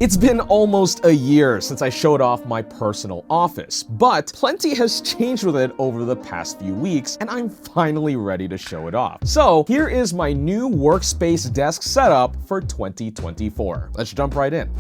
It's been almost a year since I showed off my personal office, but plenty has changed with it over the past few weeks, and I'm finally ready to show it off. So here is my new workspace desk setup for 2024. Let's jump right in.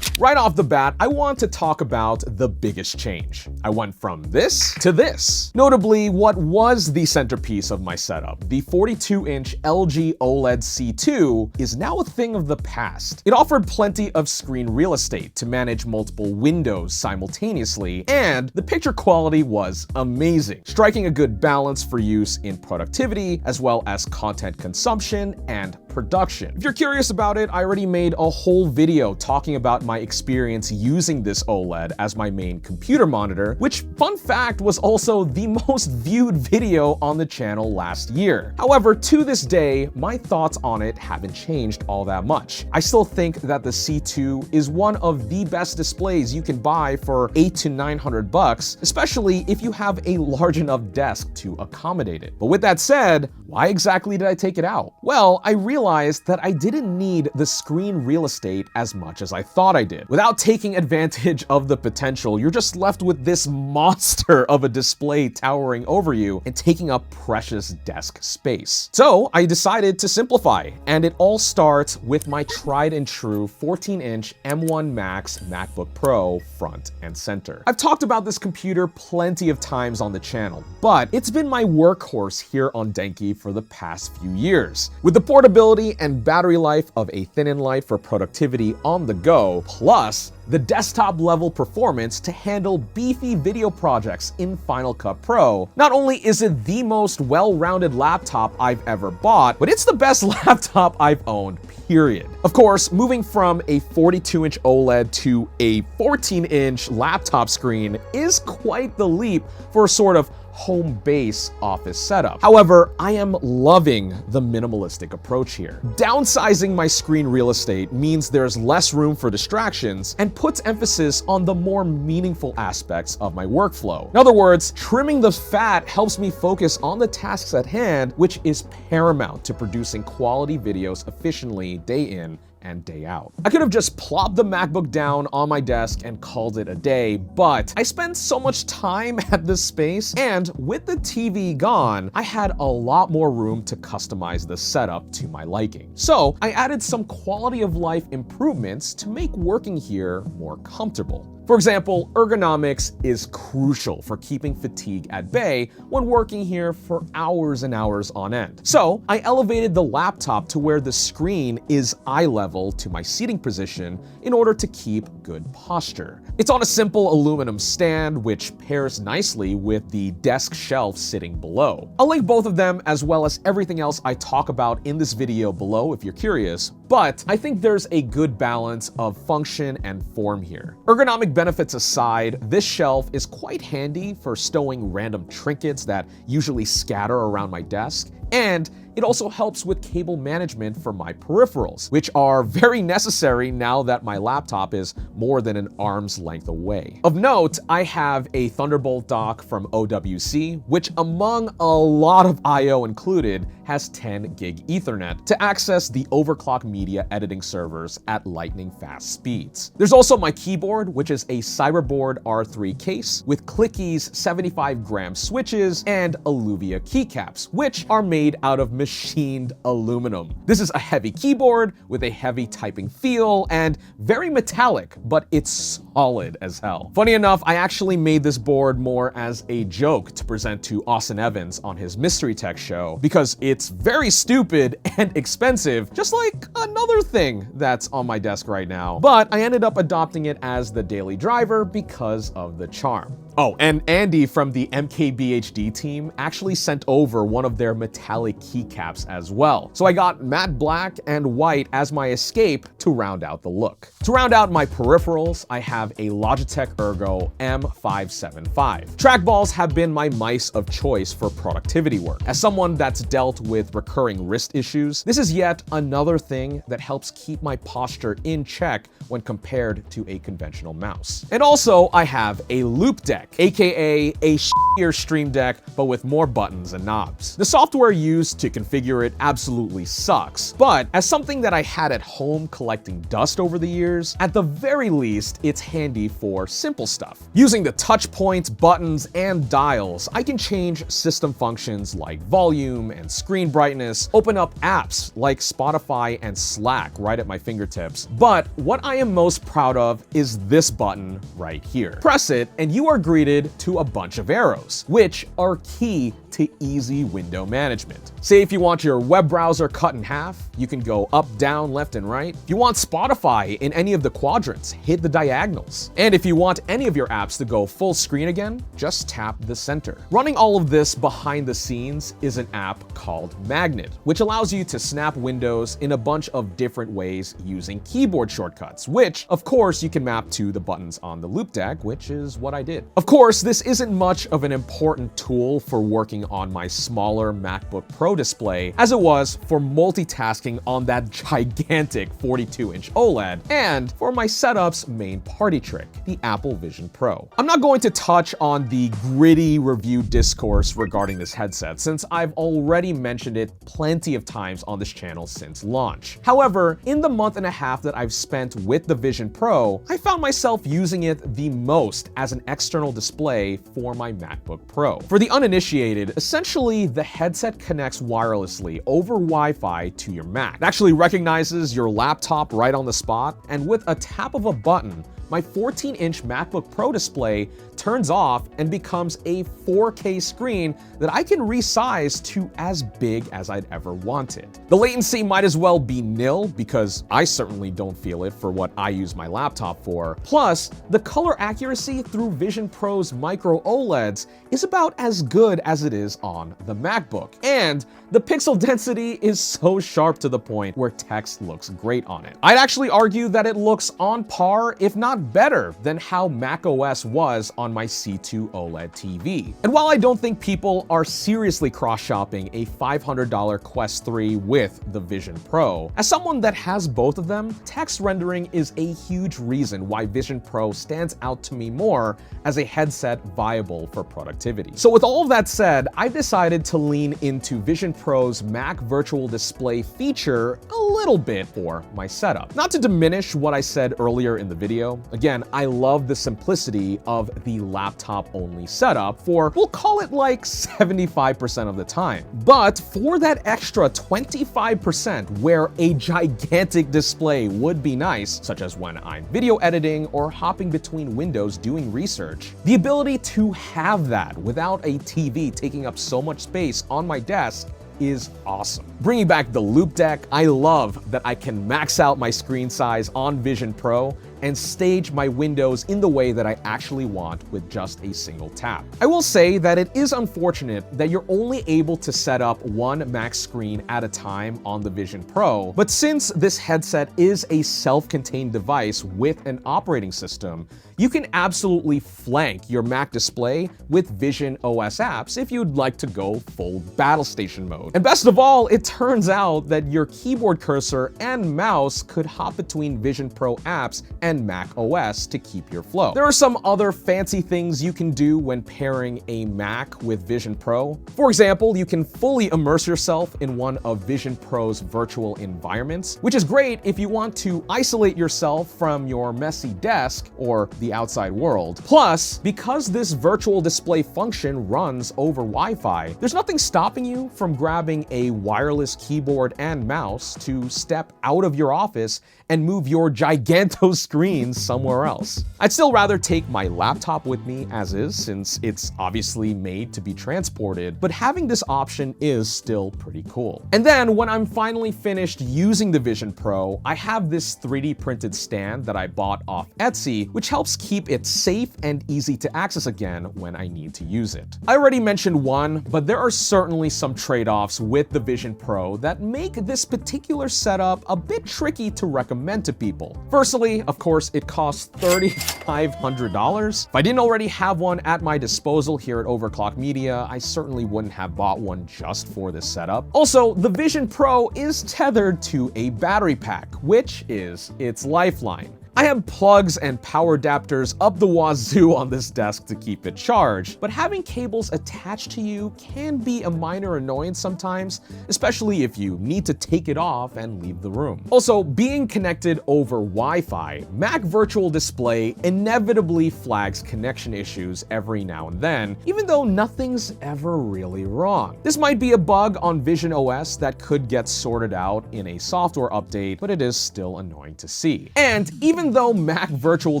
Right off the bat, I want to talk about the biggest change. I went from this to this. Notably, what was the centerpiece of my setup, the 42-inch LG OLED C2, is now a thing of the past. It offered plenty of screen real estate to manage multiple windows simultaneously, and the picture quality was amazing, striking a good balance for use in productivity as well as content consumption and production. If you're curious about it, I already made a whole video talking about my experience using this OLED as my main computer monitor, which, fun fact, was also the most viewed video on the channel last year. However, to this day, my thoughts on it haven't changed all that much. I still think that the C2 is one of the best displays you can buy for $800 to $900, especially if you have a large enough desk to accommodate it. But with that said, why exactly did I take it out? Well, I realized that I didn't need the screen real estate as much as I thought I did. Without taking advantage of the potential, you're just left with this monster of a display towering over you and taking up precious desk space. So I decided to simplify, and it all starts with my tried and true 14-inch M1 Max MacBook Pro front and center. I've talked about this computer plenty of times on the channel, but it's been my workhorse here on Denki for the past few years. With the portability and battery life of a thin and light for productivity on the go, plus the desktop level performance to handle beefy video projects in Final Cut Pro, not only is it the most well-rounded laptop I've ever bought, but it's the best laptop I've owned, period. Of course, moving from a 42-inch OLED to a 14-inch laptop screen is quite the leap for a sort of home base office setup. However, I am loving the minimalistic approach here. Downsizing my screen real estate means there's less room for distractions and puts emphasis on the more meaningful aspects of my workflow. In other words, trimming the fat helps me focus on the tasks at hand, which is paramount to producing quality videos efficiently day in and day out. I could have just plopped the MacBook down on my desk and called it a day, but I spent so much time at this space, and with the TV gone, I had a lot more room to customize the setup to my liking. So I added some quality of life improvements to make working here more comfortable. For example, ergonomics is crucial for keeping fatigue at bay when working here for hours and hours on end. So I elevated the laptop to where the screen is eye level to my seating position in order to keep good posture. It's on a simple aluminum stand, which pairs nicely with the desk shelf sitting below. I'll link both of them as well as everything else I talk about in this video below if you're curious, but I think there's a good balance of function and form here. Ergonomic benefits aside, this shelf is quite handy for stowing random trinkets that usually scatter around my desk, and it also helps with cable management for my peripherals, which are very necessary now that my laptop is more than an arm's length away. Of note, I have a Thunderbolt dock from OWC, which among a lot of I/O included, has 10 gig Ethernet to access the Overclock Media editing servers at lightning fast speeds. There's also my keyboard, which is a Cyberboard R3 case with Clicky's 75-gram switches and Alluvia keycaps, which are made out of machined aluminum. This is a heavy keyboard with a heavy typing feel and very metallic, but it's solid as hell. Funny enough, I actually made this board more as a joke to present to Austin Evans on his Mystery Tech show because it's very stupid and expensive, just like another thing that's on my desk right now. But I ended up adopting it as the daily driver because of the charm. Oh, and Andy from the MKBHD team actually sent over one of their metallic keycaps as well. So I got matte black and white as my escape to round out the look. To round out my peripherals, I have a Logitech Ergo M575. Trackballs have been my mice of choice for productivity work. As someone that's dealt with recurring wrist issues, this is yet another thing that helps keep my posture in check when compared to a conventional mouse. And also, I have a Loop Deck Deck, aka a shittier Stream Deck, but with more buttons and knobs. The software used to configure it absolutely sucks, but as something that I had at home collecting dust over the years, at the very least, it's handy for simple stuff. Using the touch points, buttons, and dials, I can change system functions like volume and screen brightness, open up apps like Spotify and Slack right at my fingertips. But what I am most proud of is this button right here. Press it and you are greeted to a bunch of arrows, which are key to easy window management. Say if you want your web browser cut in half, you can go up, down, left, and right. If you want Spotify in any of the quadrants, hit the diagonals. And if you want any of your apps to go full screen again, just tap the center. Running all of this behind the scenes is an app called Magnet, which allows you to snap windows in a bunch of different ways using keyboard shortcuts, which of course you can map to the buttons on the Loop Deck, which is what I did. Of course, this isn't much of an important tool for working on my smaller MacBook Pro display as it was for multitasking on that gigantic 42-inch OLED and for my setup's main party trick, the Apple Vision Pro. I'm not going to touch on the gritty review discourse regarding this headset since I've already mentioned it plenty of times on this channel since launch. However, in the month and a half that I've spent with the Vision Pro, I found myself using it the most as an external display for my MacBook Pro. For the uninitiated, essentially the headset connects wirelessly over Wi-Fi to your Mac. It actually recognizes your laptop right on the spot, and with a tap of a button, my 14-inch MacBook Pro display turns off and becomes a 4K screen that I can resize to as big as I'd ever wanted. The latency might as well be nil because I certainly don't feel it for what I use my laptop for. Plus, the color accuracy through Vision Pro's micro OLEDs is about as good as it is on the MacBook. And the pixel density is so sharp to the point where text looks great on it. I'd actually argue that it looks on par, if not better, than how macOS was on my C2 OLED TV. And while I don't think people are seriously cross-shopping a $500 Quest 3 with the Vision Pro, as someone that has both of them, text rendering is a huge reason why Vision Pro stands out to me more as a headset viable for productivity. So with all of that said, I've decided to lean into Vision Pro's Mac Virtual Display feature a little bit for my setup. Not to diminish what I said earlier in the video. Again, I love the simplicity of the laptop-only setup for, we'll call it like 75% of the time. But for that extra 25% where a gigantic display would be nice, such as when I'm video editing or hopping between windows doing research, the ability to have that without a TV taking up so much space on my desk is awesome. Bringing back the Loop Deck, I love that I can max out my screen size on Vision Pro and stage my windows in the way that I actually want with just a single tap. I will say that it is unfortunate that you're only able to set up one Mac screen at a time on the Vision Pro, but since this headset is a self-contained device with an operating system, you can absolutely flank your Mac display with Vision OS apps if you'd like to go full battle station mode. And best of all, it turns out that your keyboard cursor and mouse could hop between Vision Pro apps and Mac OS to keep your flow. There are some other fancy things you can do when pairing a Mac with Vision Pro. For example, you can fully immerse yourself in one of Vision Pro's virtual environments, which is great if you want to isolate yourself from your messy desk or the outside world. Plus, because this virtual display function runs over Wi-Fi, there's nothing stopping you from grabbing a wireless keyboard and mouse to step out of your office and move your giganto screen somewhere else. I'd still rather take my laptop with me as is, since it's obviously made to be transported, but having this option is still pretty cool. And then when I'm finally finished using the Vision Pro, I have this 3D printed stand that I bought off Etsy, which helps keep it safe and easy to access again when I need to use it. I already mentioned one, but there are certainly some trade-offs trade-offs with the Vision Pro that make this particular setup a bit tricky to recommend to people. Firstly, of course, it costs $3,500. If I didn't already have one at my disposal here at Overclock Media, I certainly wouldn't have bought one just for this setup. Also, the Vision Pro is tethered to a battery pack, which is its lifeline. I have plugs and power adapters up the wazoo on this desk to keep it charged, but having cables attached to you can be a minor annoyance sometimes, especially if you need to take it off and leave the room. Also, being connected over Wi-Fi, Mac Virtual Display inevitably flags connection issues every now and then, even though nothing's ever really wrong. This might be a bug on Vision OS that could get sorted out in a software update, but it is still annoying to see. And even though Mac Virtual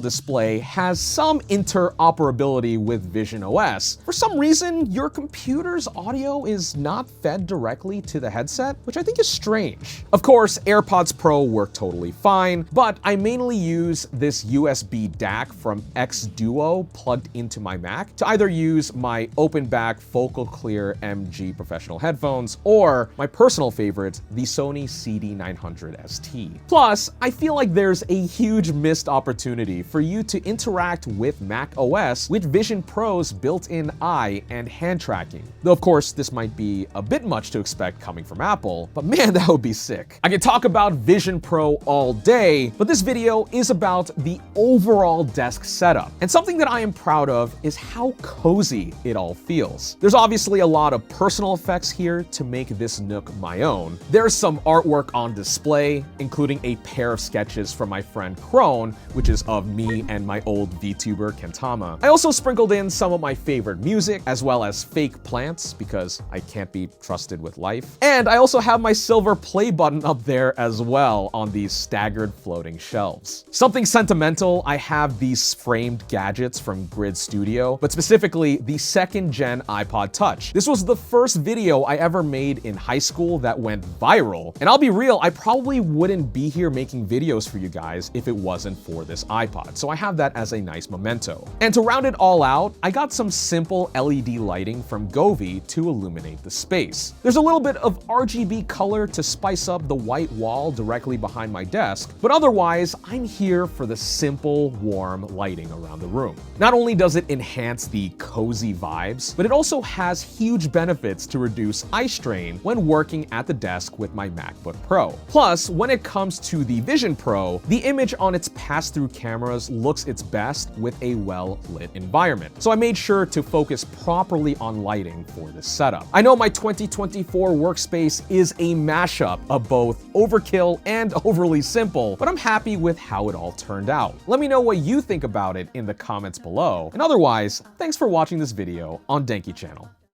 Display has some interoperability with Vision OS, for some reason, your computer's audio is not fed directly to the headset, which I think is strange. Of course, AirPods Pro work totally fine, but I mainly use this USB DAC from X Duo plugged into my Mac to either use my open back Focal Clear MG professional headphones or my personal favorite, the Sony CD900 ST. Plus, I feel like there's a huge missed opportunity for you to interact with Mac OS with Vision Pro's built-in eye and hand tracking. Though of course, this might be a bit much to expect coming from Apple, but man, that would be sick. I could talk about Vision Pro all day, but this video is about the overall desk setup. And something that I am proud of is how cozy it all feels. There's obviously a lot of personal effects here to make this nook my own. There's some artwork on display, including a pair of sketches from my friend Crone, which is of me and my old VTuber Kentama. I also sprinkled in some of my favorite music, as well as fake plants, because I can't be trusted with life. And I also have my silver play button up there as well on these staggered floating shelves. Something sentimental, I have these framed gadgets from Grid Studio, but specifically the 2nd gen iPod Touch. This was the first video I ever made in high school that went viral. And I'll be real, I probably wouldn't be here making videos for you guys if it wasn't for this iPod, so I have that as a nice memento. And to round it all out, I got some simple LED lighting from Govee to illuminate the space. There's a little bit of RGB color to spice up the white wall directly behind my desk, but otherwise, I'm here for the simple, warm lighting around the room. Not only does it enhance the cozy vibes, but it also has huge benefits to reduce eye strain when working at the desk with my MacBook Pro. Plus, when it comes to the Vision Pro, the image on its pass-through cameras looks its best with a well-lit environment. So I made sure to focus properly on lighting for this setup. I know my 2024 workspace is a mashup of both overkill and overly simple, but I'm happy with how it all turned out. Let me know what you think about it in the comments below. And otherwise, thanks for watching this video on Denki channel.